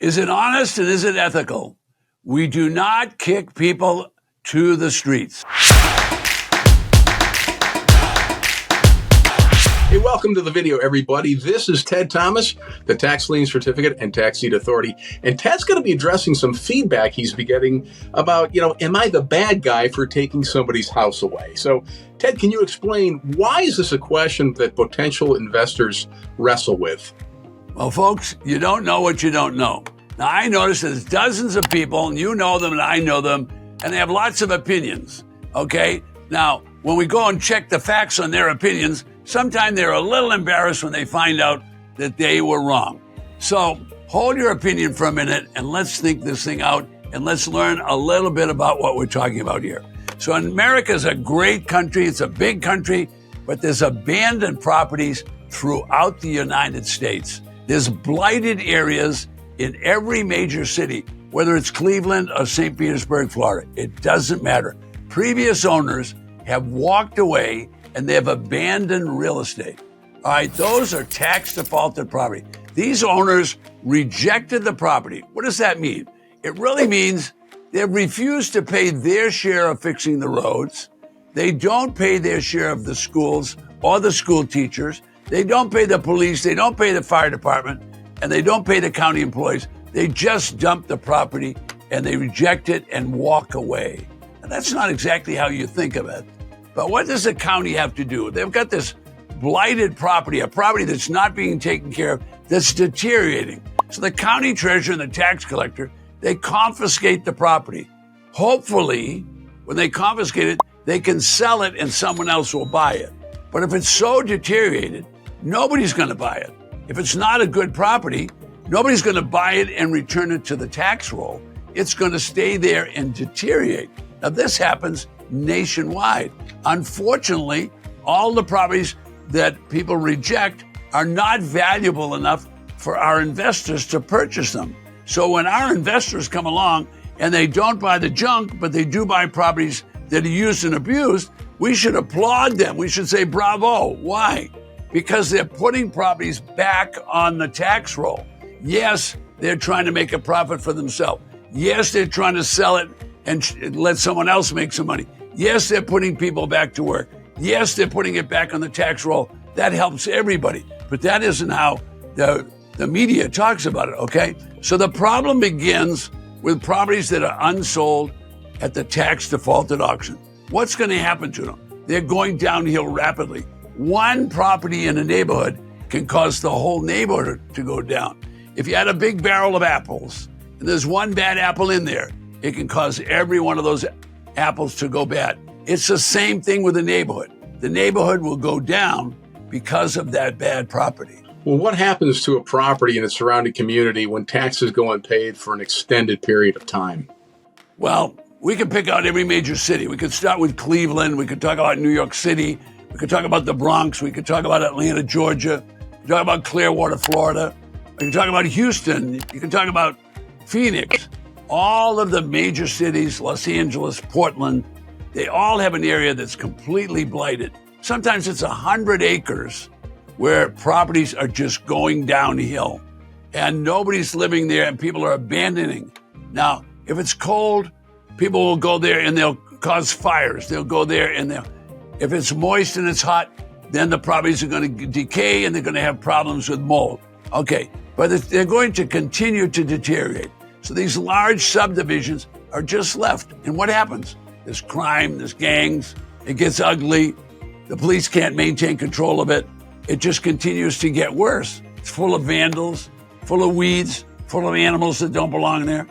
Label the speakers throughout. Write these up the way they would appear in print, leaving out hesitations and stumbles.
Speaker 1: Is it honest and is it ethical? We do not kick people to the streets.
Speaker 2: Hey, welcome to the video, everybody. This is Ted Thomas, the Tax Lien Certificate and Tax Deed Authority. And Ted's going to be addressing some feedback he's been getting about, am I the bad guy for taking somebody's house away? So, Ted, can you explain why is this a question that potential investors wrestle with?
Speaker 1: Well, folks, you don't know what you don't know. Now, I notice there's dozens of people, and you know them and I know them, and they have lots of opinions, okay? Now, when we go and check the facts on their opinions, sometimes they're a little embarrassed when they find out that they were wrong. So hold your opinion for a minute and let's think this thing out and let's learn a little bit about what we're talking about here. So America is a great country. It's a big country, but there's abandoned properties throughout the United States. There's blighted areas in every major city, whether it's Cleveland or St. Petersburg, Florida. It doesn't matter. Previous owners have walked away and they have abandoned real estate. All right, those are tax defaulted property. These owners rejected the property. What does that mean? It really means they've refused to pay their share of fixing the roads. They don't pay their share of the schools or the school teachers. They don't pay the police. They don't pay the fire department. And they don't pay the county employees. They just dump the property and they reject it and walk away. And that's not exactly how you think of it. But what does the county have to do? They've got this blighted property, a property that's not being taken care of, that's deteriorating. So the county treasurer and the tax collector, they confiscate the property. Hopefully, when they confiscate it, they can sell it and someone else will buy it. But if it's so deteriorated, nobody's going to buy it. If it's not a good property, nobody's going to buy it and return it to the tax roll. It's going to stay there and deteriorate. Now, this happens nationwide. Unfortunately, all the properties that people reject are not valuable enough for our investors to purchase them. So when our investors come along and they don't buy the junk, but they do buy properties that are used and abused, we should applaud them. We should say bravo. Why? Because they're putting properties back on the tax roll. Yes, they're trying to make a profit for themselves. Yes, they're trying to sell it and let someone else make some money. Yes, they're putting people back to work. Yes, they're putting it back on the tax roll. That helps everybody. But that isn't how the media talks about it, okay? So the problem begins with properties that are unsold at the tax defaulted auction. What's going to happen to them? They're going downhill rapidly. One property in a neighborhood can cause the whole neighborhood to go down. If you had a big barrel of apples and there's one bad apple in there, it can cause every one of those apples to go bad. It's the same thing with the neighborhood. The neighborhood will go down because of that bad property.
Speaker 2: Well, what happens to a property in its surrounding community when taxes go unpaid for an extended period of time?
Speaker 1: Well, we could pick out every major city. We could start with Cleveland. We could talk about New York City. We could talk about the Bronx. We could talk about Atlanta, Georgia. We could talk about Clearwater, Florida. We could talk about Houston. You could talk about Phoenix. All of the major cities, Los Angeles, Portland, they all have an area that's completely blighted. Sometimes it's 100 acres where properties are just going downhill and nobody's living there and people are abandoning. Now, if it's cold, people will go there and they'll cause fires. They'll go there and if it's moist and it's hot, then the properties are going to decay and they're going to have problems with mold. Okay, but they're going to continue to deteriorate. So these large subdivisions are just left. And what happens? There's crime, there's gangs, it gets ugly. The police can't maintain control of it. It just continues to get worse. It's full of vandals, full of weeds, full of animals that don't belong there.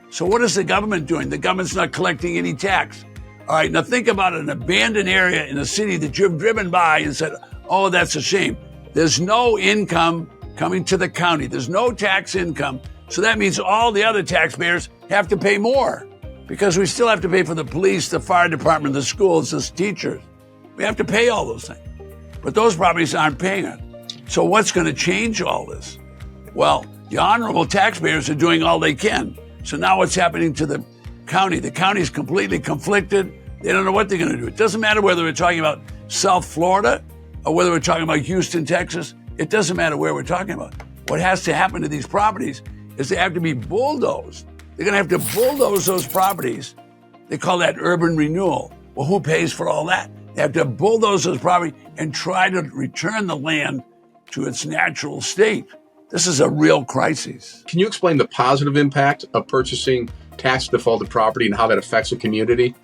Speaker 1: So what is the government doing? The government's not collecting any tax. All right, now think about an abandoned area in a city that you've driven by and said, oh, that's a shame. There's no income coming to the county. There's no tax income. So that means all the other taxpayers have to pay more because we still have to pay for the police, the fire department, the schools, the teachers. We have to pay all those things. But those properties aren't paying it. So what's going to change all this? Well, the honorable taxpayers are doing all they can. So now what's happening to the county? The county is completely conflicted. They don't know what they're going to do. It doesn't matter whether we're talking about South Florida or whether we're talking about Houston, Texas. It doesn't matter where we're talking about. What has to happen to these properties is they have to be bulldozed. They're going to have to bulldoze those properties. They call that urban renewal. Well, who pays for all that? They have to bulldoze those properties and try to return the land to its natural state. This is a real crisis.
Speaker 2: Can you explain the positive impact of purchasing tax defaulted property and how that affects a community?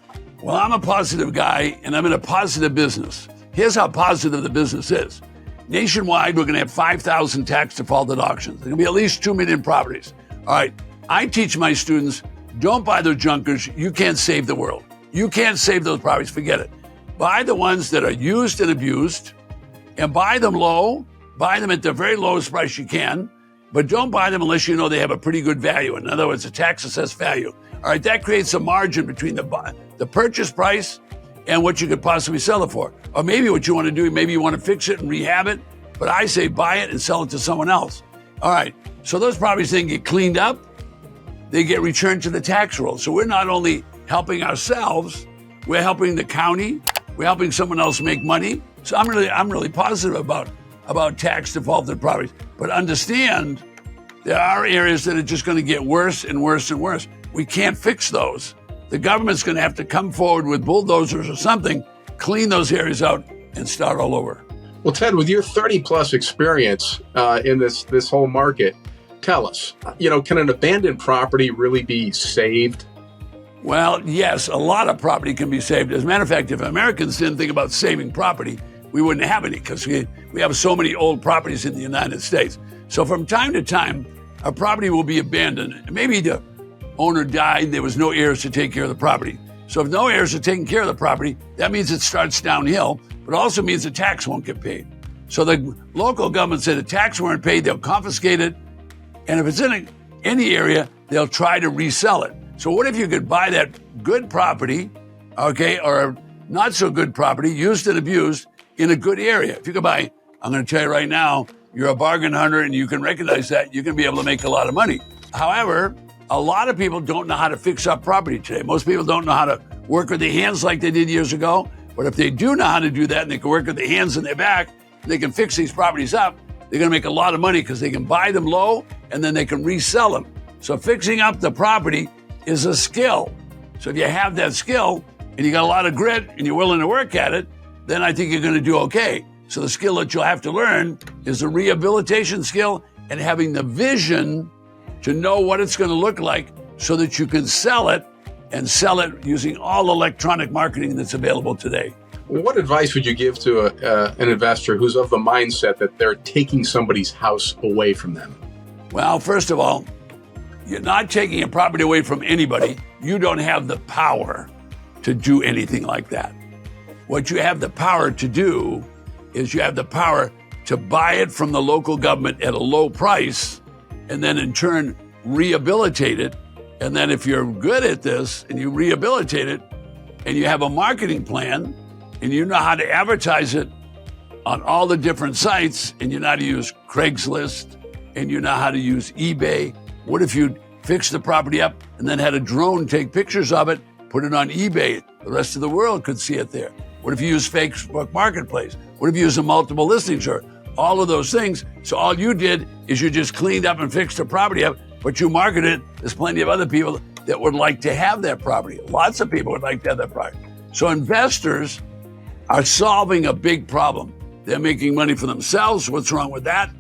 Speaker 1: Well, I'm a positive guy, and I'm in a positive business. Here's how positive the business is. Nationwide, we're going to have 5,000 tax defaulted auctions. There's going to be at least 2 million properties. All right, I teach my students, don't buy those junkers. You can't save the world. You can't save those properties. Forget it. Buy the ones that are used and abused, and buy them low. Buy them at the very lowest price you can, but don't buy them unless you know they have a pretty good value. In other words, a tax-assessed value. All right, that creates a margin between the purchase price and what you could possibly sell it for. Or maybe what you want to do, maybe you want to fix it and rehab it, but I say buy it and sell it to someone else. All right, so those properties then get cleaned up, they get returned to the tax roll. So we're not only helping ourselves, we're helping the county, we're helping someone else make money. So I'm really positive about tax defaulted properties. But understand, there are areas that are just going to get worse and worse and worse. We can't fix those. The government's going to have to come forward with bulldozers or something, clean those areas out, and start all over.
Speaker 2: Well, Ted, with your 30-plus experience in this whole market, tell us, can an abandoned property really be saved?
Speaker 1: Well, yes, a lot of property can be saved. As a matter of fact, if Americans didn't think about saving property, we wouldn't have any, because we have so many old properties in the United States. So from time to time, a property will be abandoned. Maybe the owner died, there was no heirs to take care of the property. So if no heirs are taking care of the property, that means it starts downhill, but also means the tax won't get paid. So the local government said the tax weren't paid, they'll confiscate it, and if it's in any area, they'll try to resell it. So what if you could buy that good property, okay, or not so good property, used and abused, in a good area? If you could buy, I'm going to tell you right now, you're a bargain hunter and you can recognize that, you can be able to make a lot of money. However, a lot of people don't know how to fix up property today. Most people don't know how to work with their hands like they did years ago. But if they do know how to do that and they can work with their hands and their back, and they can fix these properties up, they're going to make a lot of money because they can buy them low and then they can resell them. So fixing up the property is a skill. So if you have that skill and you got a lot of grit and you're willing to work at it, then I think you're going to do okay. So the skill that you'll have to learn is the rehabilitation skill and having the vision to know what it's going to look like so that you can sell it and sell it using all electronic marketing that's available today.
Speaker 2: What advice would you give to an investor who's of the mindset that they're taking somebody's house away from them?
Speaker 1: Well, first of all, you're not taking a property away from anybody. You don't have the power to do anything like that. What you have the power to do is you have the power to buy it from the local government at a low price and then in turn rehabilitate it. And then if you're good at this and you rehabilitate it and you have a marketing plan and you know how to advertise it on all the different sites and you know how to use Craigslist and you know how to use eBay, what if you fixed the property up and then had a drone take pictures of it, put it on eBay? The rest of the world could see it there. What if you use Facebook Marketplace? What if you use a multiple listings or all of those things? So all you did is you just cleaned up and fixed the property up, but you marketed it. There's plenty of other people that would like to have that property. Lots of people would like to have that property. So investors are solving a big problem. They're making money for themselves. What's wrong with that?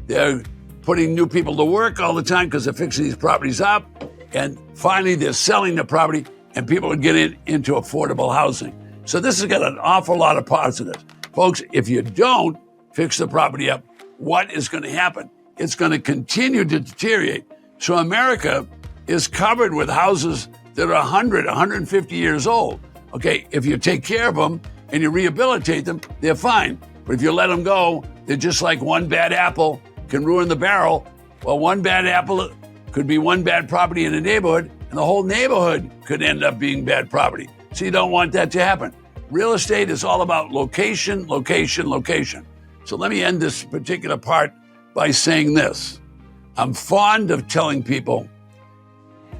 Speaker 1: They're putting new people to work all the time because they're fixing these properties up. And finally, they're selling the property and people are getting into affordable housing. So this has got an awful lot of positives. Folks, if you don't fix the property up, what is going to happen? It's going to continue to deteriorate. So America is covered with houses that are 100, 150 years old. Okay, if you take care of them and you rehabilitate them, they're fine. But if you let them go, they're just like one bad apple can ruin the barrel. Well, one bad apple could be one bad property in a neighborhood, and the whole neighborhood could end up being bad property. So you don't want that to happen. Real estate is all about location, location, location. So let me end this particular part by saying this. I'm fond of telling people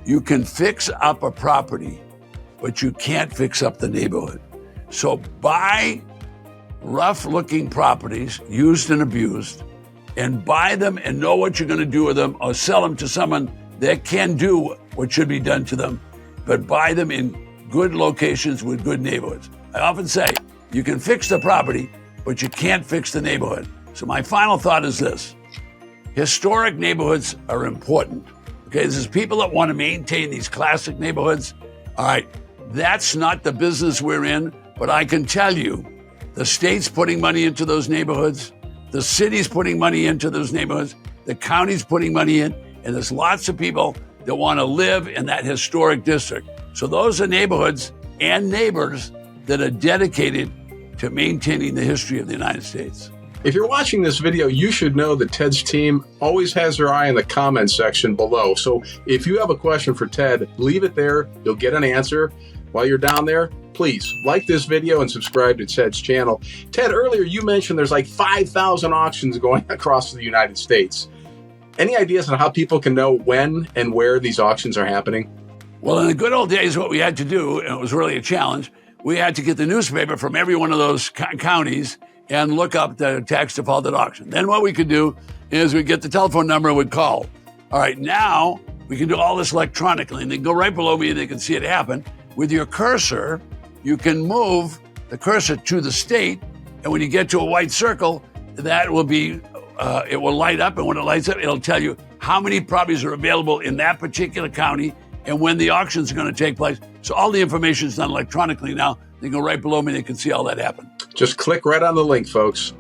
Speaker 1: you can fix up a property, but you can't fix up the neighborhood. So buy rough-looking properties, used and abused, and buy them and know what you're going to do with them, or sell them to someone that can do what should be done to them, but buy them in good locations with good neighborhoods. I often say you can fix the property, but you can't fix the neighborhood. So my final thought is this. Historic neighborhoods are important. Okay, there's people that want to maintain these classic neighborhoods. All right, that's not the business we're in, but I can tell you, the state's putting money into those neighborhoods, the city's putting money into those neighborhoods, the county's putting money in, and there's lots of people that want to live in that historic district. So those are neighborhoods and neighbors that are dedicated to maintaining the history of the United States.
Speaker 2: If you're watching this video, you should know that Ted's team always has their eye in the comments section below. So if you have a question for Ted, leave it there. You'll get an answer. While you're down there, please like this video and subscribe to Ted's channel. Ted, earlier you mentioned there's like 5,000 auctions going across the United States. Any ideas on how people can know when and where these auctions are happening?
Speaker 1: Well, in the good old days, what we had to do, and it was really a challenge, we had to get the newspaper from every one of those counties and look up the tax defaulted auction. Then what we could do is we'd get the telephone number and we'd call. All right, now we can do all this electronically, and they can go right below me and they can see it happen. With your cursor, you can move the cursor to the state, and when you get to a white circle, that will be, it will light up, and when it lights up, it'll tell you how many properties are available in that particular county and when the auctions are going to take place. So all the information is done electronically now. They go right below me, they can see all that happen.
Speaker 2: Just click right on the link, folks.